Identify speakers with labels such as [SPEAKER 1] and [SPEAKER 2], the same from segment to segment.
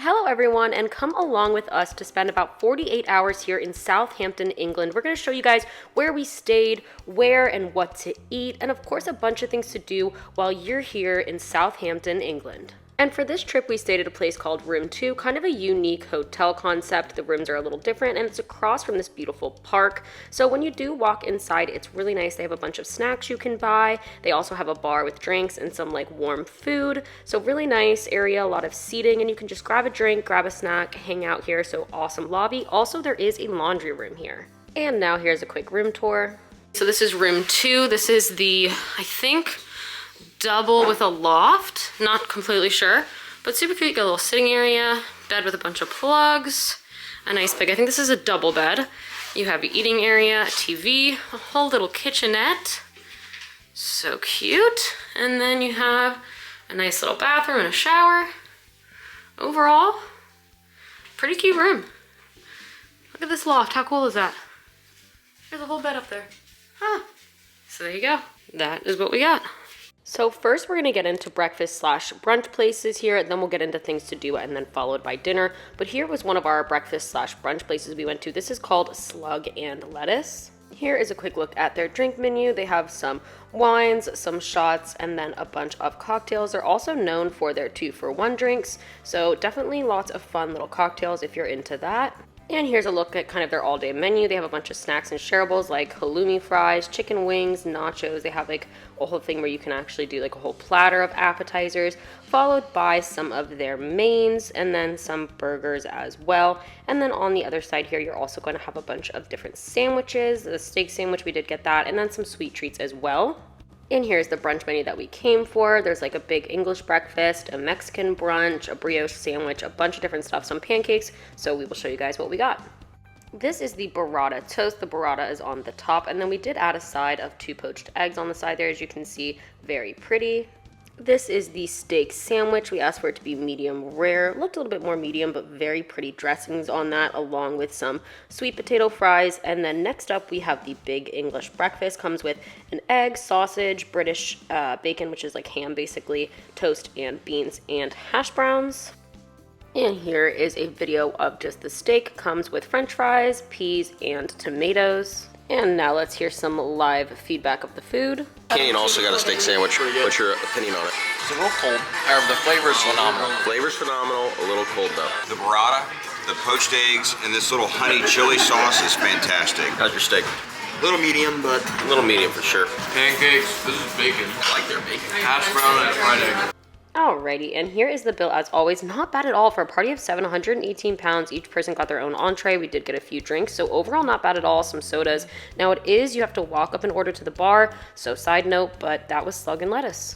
[SPEAKER 1] Hello everyone, and come along with us to spend about 48 hours here in Southampton, England. We're going to show you guys where we stayed, where and what to eat, and of course a bunch of things to do while you're here in Southampton, England. And for this trip, we stayed at a place called Room 2, kind of a unique hotel concept. The rooms are a little different, and it's across from this beautiful park. So when you do walk inside, it's really nice. They have a bunch of snacks you can buy. They also have a bar with drinks and some like warm food. So really nice area, a lot of seating, and you can just grab a drink, grab a snack, hang out here. So awesome lobby. Also, there is a laundry room here. And now here's a quick room tour. So this is Room 2. This is the, I think, double with a loft, not completely sure, but super cute. You got a little sitting area, bed with a bunch of plugs, a nice big, I think this is a double bed. You have your eating area, a TV, a whole little kitchenette, so cute. And then you have a nice little bathroom and a shower. Overall, pretty cute room. Look at this loft, how cool is that? There's a whole bed up there. Huh. So there you go, that is what we got. So first we're gonna get into breakfast / brunch places here, and then we'll get into things to do and then followed by dinner. But here was one of our breakfast / brunch places we went to. This is called Slug and Lettuce. Here is a quick look at their drink menu. They have some wines, some shots, and then a bunch of cocktails. They're also known for their 2-for-1 drinks. So definitely lots of fun little cocktails if you're into that. And here's a look at kind of their all-day menu. They have a bunch of snacks and shareables like halloumi fries, chicken wings, nachos. They have like a whole thing where you can actually do like a whole platter of appetizers, followed by some of their mains and then some burgers as well. And then on the other side here, you're also going to have a bunch of different sandwiches. The steak sandwich, we did get that, and then some sweet treats as well. And here's the brunch menu that we came for. There's like a big English breakfast, a Mexican brunch, a brioche sandwich, a bunch of different stuff, some pancakes. So we will show you guys what we got. This is the burrata toast. The burrata is on the top, and then we did add a side of 2 poached eggs on the side there, as you can see, very pretty. This is the steak sandwich. We asked for it to be medium rare. It looked a little bit more medium, but very pretty dressings on that, along with some sweet potato fries. And then next up, we have the big English breakfast. Comes with an egg, sausage, British bacon, which is like ham basically, toast and beans, and hash browns. And here is a video of just the steak. Comes with french fries, peas, and tomatoes. And now let's hear some live feedback of the food.
[SPEAKER 2] Kane also got a steak sandwich. What's your opinion on it?
[SPEAKER 3] It's a little cold. The flavor's phenomenal.
[SPEAKER 2] Flavor's phenomenal, a little cold though.
[SPEAKER 4] The burrata, the poached eggs, and this little honey chili sauce is fantastic.
[SPEAKER 2] How's your steak?
[SPEAKER 4] Little medium, but
[SPEAKER 2] A little medium for sure.
[SPEAKER 3] Pancakes, this is bacon.
[SPEAKER 2] I like their bacon.
[SPEAKER 3] Hash brown and fried egg.
[SPEAKER 1] Alrighty, and here is the bill as always. Not bad at all for a party of 7, 118 pounds. Each person got their own entree. We did get a few drinks, so overall not bad at all. Some sodas. Now it is, you have to walk up and order to the bar, so side note, but that was Slug and Lettuce.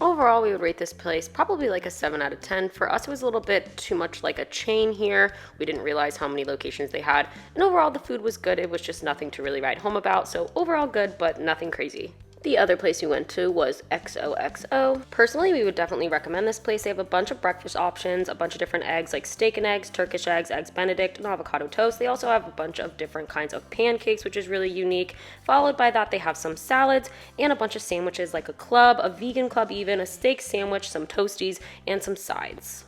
[SPEAKER 1] Overall, we would rate this place probably like a 7 out of 10. For us, it was a little bit too much like a chain here. We didn't realize how many locations they had. And overall, the food was good. It was just nothing to really write home about. So overall good, but nothing crazy. The other place we went to was XOXO. Personally, we would definitely recommend this place. They have a bunch of breakfast options, a bunch of different eggs like steak and eggs, Turkish eggs, eggs Benedict, and avocado toast. They also have a bunch of different kinds of pancakes, which is really unique. Followed by that, they have some salads and a bunch of sandwiches like a club, a vegan club even, a steak sandwich, some toasties, and some sides.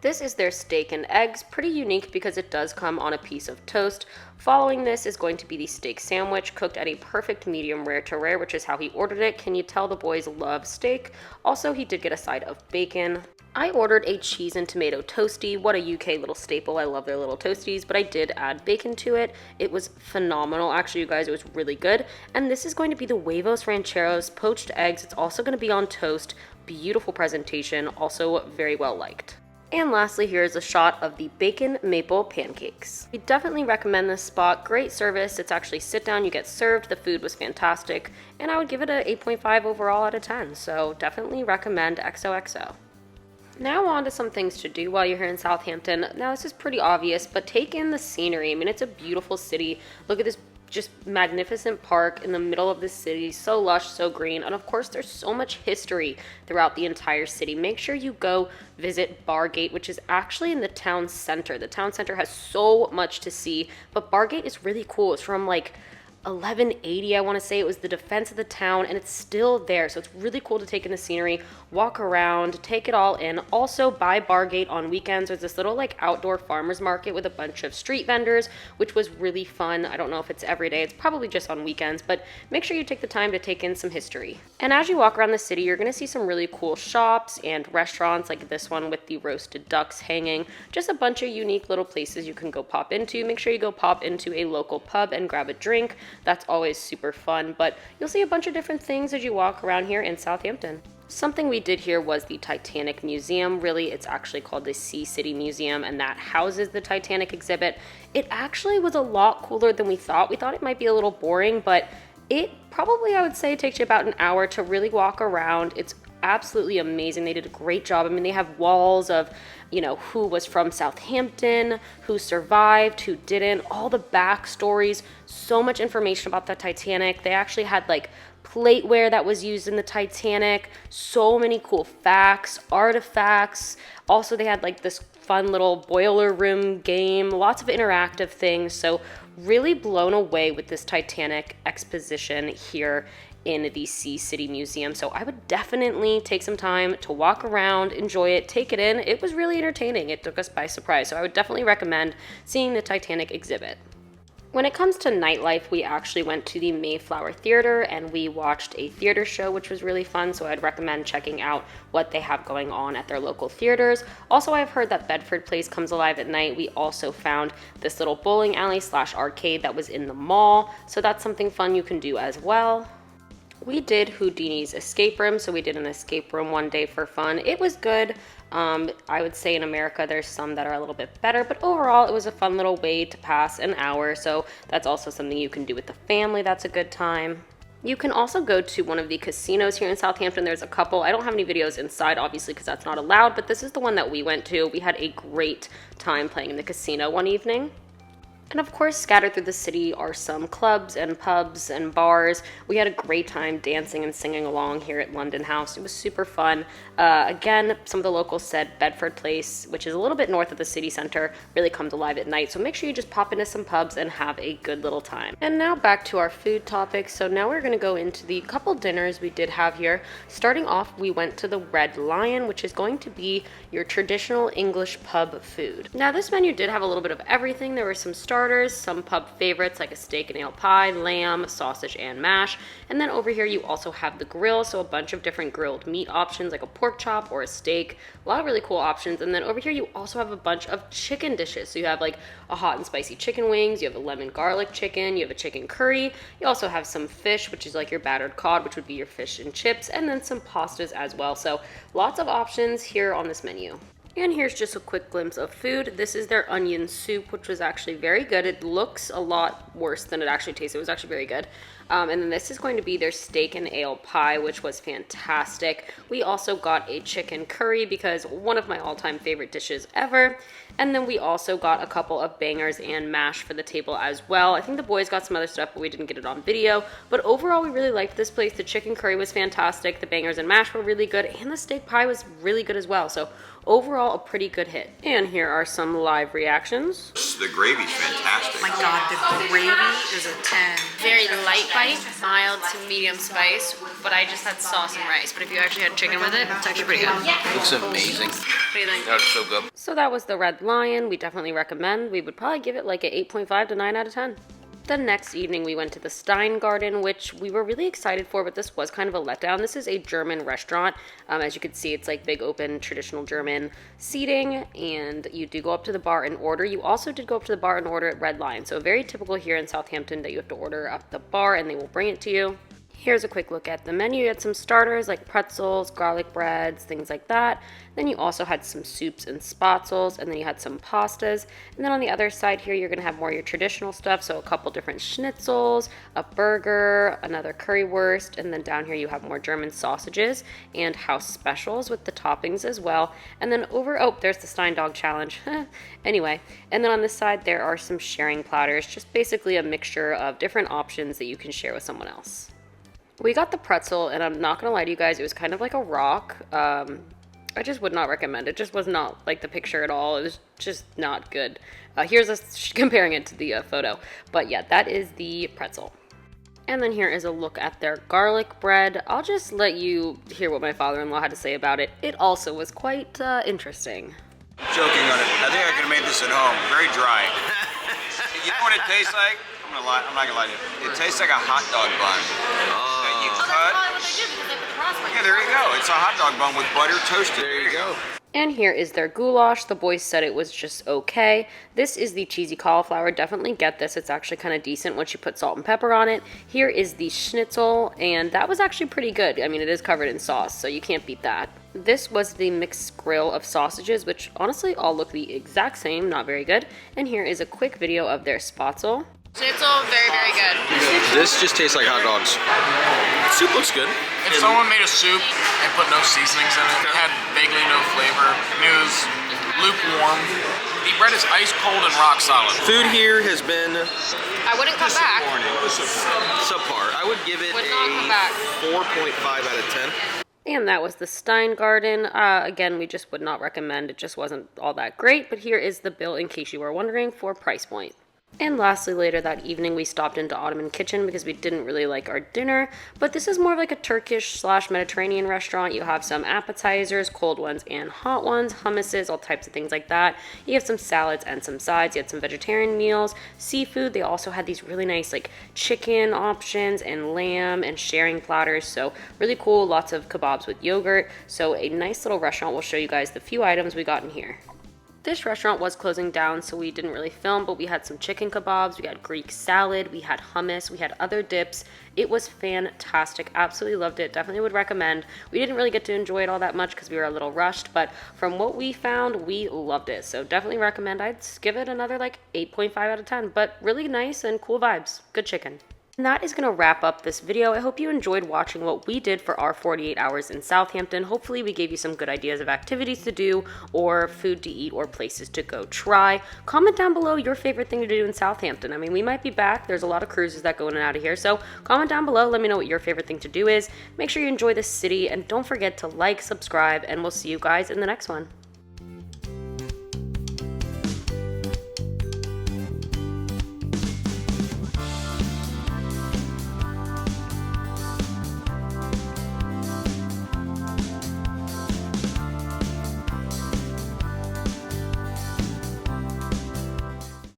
[SPEAKER 1] This is their steak and eggs, pretty unique because it does come on a piece of toast. Following this is going to be the steak sandwich, cooked at a perfect medium rare to rare, which is how he ordered it. Can you tell the boys love steak? Also, he did get a side of bacon. I ordered a cheese and tomato toastie. What a UK little staple. I love their little toasties, but I did add bacon to it. It was phenomenal. Actually, you guys, it was really good. And this is going to be the huevos rancheros, poached eggs. It's also going to be on toast. Beautiful presentation, also very well liked. And lastly, here is a shot of the bacon maple pancakes. We definitely recommend this spot. Great service. It's actually sit down, you get served. The food was fantastic. And I would give it an 8.5 overall out of 10. So definitely recommend XOXO. Now on to some things to do while you're here in Southampton. Now this is pretty obvious, but take in the scenery. I mean, it's a beautiful city. Look at this just magnificent park in the middle of the city, so lush, so green, and of course there's so much history throughout the entire city. Make sure you go visit Bargate, which is actually in the town center. The town center has so much to see, but Bargate is really cool. It's from like 1180, I want to say. It was the defense of the town, and it's still there. So it's really cool to take in the scenery, walk around, take it all in. Also, by Bargate on weekends, there's this little like outdoor farmers market with a bunch of street vendors, which was really fun. I don't know if it's every day. It's probably just on weekends, but make sure you take the time to take in some history. And as you walk around the city, you're going to see some really cool shops and restaurants, like this one with the roasted ducks hanging. Just a bunch of unique little places you can go pop into. Make sure you go pop into a local pub and grab a drink. That's always super fun, but you'll see a bunch of different things as you walk around here in Southampton. Something we did here was the Titanic Museum. Really, it's actually called the Sea City Museum, and that houses the Titanic exhibit. It actually was a lot cooler than we thought. We thought it might be a little boring, but it probably, I would say, takes you about an hour to really walk around. It's absolutely amazing. They did a great job. I mean, they have walls of, you know, who was from Southampton, who survived, who didn't, all the backstories, so much information about the Titanic. They actually had like plateware that was used in the Titanic, so many cool facts, artifacts. Also, they had like this fun little boiler room game, lots of interactive things. So really blown away with this Titanic exposition here in the Sea City Museum. So I would definitely take some time to walk around, enjoy it, take it in. It was really entertaining. It took us by surprise. So I would definitely recommend seeing the Titanic exhibit. When it comes to nightlife, we actually went to the Mayflower Theater and we watched a theater show, which was really fun. So I'd recommend checking out what they have going on at their local theaters. Also, I've heard that Bedford Place comes alive at night. We also found this little bowling alley / arcade that was in the mall. So that's something fun you can do as well. We did Houdini's escape room, so we did an escape room one day for fun. It was good. I would say in America there's some that are a little bit better, but overall it was a fun little way to pass an hour, so that's also something you can do with the family. That's a good time. You can also go to one of the casinos here in Southampton. There's a couple. I don't have any videos inside, obviously, because that's not allowed, but this is the one that we went to. We had a great time playing in the casino one evening. And of course, scattered through the city are some clubs and pubs and bars. We had a great time dancing and singing along here at London House. It was super fun. Again, some of the locals said Bedford Place, which is a little bit north of the city center, really comes alive at night. So make sure you just pop into some pubs and have a good little time. And now back to our food topics. So now we're going to go into the couple dinners we did have here. Starting off, we went to the Red Lion, which is going to be your traditional English pub food. Now this menu did have a little bit of everything. There were some starters, some pub favorites like a steak and ale pie, lamb, sausage, and mash. And then over here you also have the grill, so a bunch of different grilled meat options like a pork chop or a steak. A lot of really cool options. And then over here you also have a bunch of chicken dishes. So you have like a hot and spicy chicken wings, you have a lemon garlic chicken, you have a chicken curry. You also have some fish, which is like your battered cod, which would be your fish and chips, and then some pastas as well. So lots of options here on this menu. And here's just a quick glimpse of food. This is their onion soup, which was actually very good. It looks a lot worse than it actually tastes. It was actually very good. And then this is going to be their steak and ale pie, which was fantastic. We also got a chicken curry because one of my all-time favorite dishes ever. And then we also got a couple of bangers and mash for the table as well. I think the boys got some other stuff, but we didn't get it on video. But overall, we really liked this place. The chicken curry was fantastic. The bangers and mash were really good. And the steak pie was really good as well. So overall, a pretty good hit. And here are some live reactions.
[SPEAKER 4] The gravy's fantastic.
[SPEAKER 5] My God, the gravy is a 10.
[SPEAKER 6] Very light bite, mild to medium spice, but I just had sauce and rice. But if you actually had chicken with it, it's actually pretty good.
[SPEAKER 3] Looks amazing.
[SPEAKER 6] What do you think?
[SPEAKER 3] That was so good.
[SPEAKER 1] So that was the Red Lion. We definitely recommend. We would probably give it like an 8.5 to 9 out of 10. The next evening we went to the Stein Garden, which we were really excited for, but this was kind of a letdown. This is a German restaurant. As you can see, it's like big open traditional German seating, and you do go up to the bar and order. You also did go up to the bar and order at Red Lion. So very typical here in Southampton that you have to order up the bar and they will bring it to you. Here's a quick look at the menu. You had some starters like pretzels, garlic breads, things like that. Then you also had some soups and spatzels, and then you had some pastas. And then on the other side here, you're gonna have more of your traditional stuff. So a couple different schnitzels, a burger, another currywurst, and then down here you have more German sausages and house specials with the toppings as well. And then there's the Stein Dog Challenge. Anyway, and then on this side, there are some sharing platters, just basically a mixture of different options that you can share with someone else. We got the pretzel, and I'm not going to lie to you guys, it was kind of like a rock. I just would not recommend it. It just was not like the picture at all. It was just not good. Here's us comparing it to the photo. But yeah, that is the pretzel. And then here is a look at their garlic bread. I'll just let you hear what my father-in-law had to say about it. It also was quite interesting.
[SPEAKER 4] Joking on it. I think I could have made this at home. Very dry. You know what it tastes like? I'm not gonna lie to you. It tastes like a hot dog bun. That you cut.
[SPEAKER 6] Probably what they did because they put the crossway.
[SPEAKER 4] Yeah, there you go. It's a hot dog bun with butter toasted.
[SPEAKER 2] There you go.
[SPEAKER 1] And here is their goulash. The boys said it was just okay. This is the cheesy cauliflower. Definitely get this. It's actually kind of decent once you put salt and pepper on it. Here is the schnitzel, and that was actually pretty good. I mean, it is covered in sauce, so you can't beat that. This was the mixed grill of sausages, which honestly all look the exact same, not very good. And here is a quick video of their spatzel.
[SPEAKER 6] Schnitzel, very, very good.
[SPEAKER 2] This just tastes like hot dogs. Soup looks good.
[SPEAKER 3] If someone made a soup and put no seasonings in it, it had vaguely no flavor. It was lukewarm. The bread is ice cold and rock solid.
[SPEAKER 2] Food here has been
[SPEAKER 6] I wouldn't come back.
[SPEAKER 2] subpar. I would give it
[SPEAKER 6] Would not come back.
[SPEAKER 2] a 4.5 out of 10.
[SPEAKER 1] And that was the Stein Garden. Again, we just would not recommend. It just wasn't all that great. But here is the bill in case you were wondering for price point. And lastly, later that evening, we stopped into Ottoman Kitchen because we didn't really like our dinner. But this is more of like a Turkish/Mediterranean restaurant. You have some appetizers, cold ones and hot ones, hummuses, all types of things like that. You have some salads and some sides. You had some vegetarian meals, seafood. They also had these really nice like chicken options and lamb and sharing platters. So really cool. Lots of kebabs with yogurt. So a nice little restaurant. We'll show you guys the few items we got in here. This restaurant was closing down, so we didn't really film, but we had some chicken kebabs, we had Greek salad, we had hummus, we had other dips. It was fantastic. Absolutely loved it. Definitely would recommend. We didn't really get to enjoy it all that much because we were a little rushed, but from what we found, we loved it. So definitely recommend. I'd give it another like 8.5 out of 10, but really nice and cool vibes. Good chicken. And that is going to wrap up this video. I hope you enjoyed watching what we did for our 48 hours in Southampton. Hopefully we gave you some good ideas of activities to do or food to eat or places to go try. Comment down below your favorite thing to do in Southampton. I mean, we might be back. There's a lot of cruises that go in and out of here. So comment down below. Let me know what your favorite thing to do is. Make sure you enjoy this city and don't forget to like, subscribe, and we'll see you guys in the next one.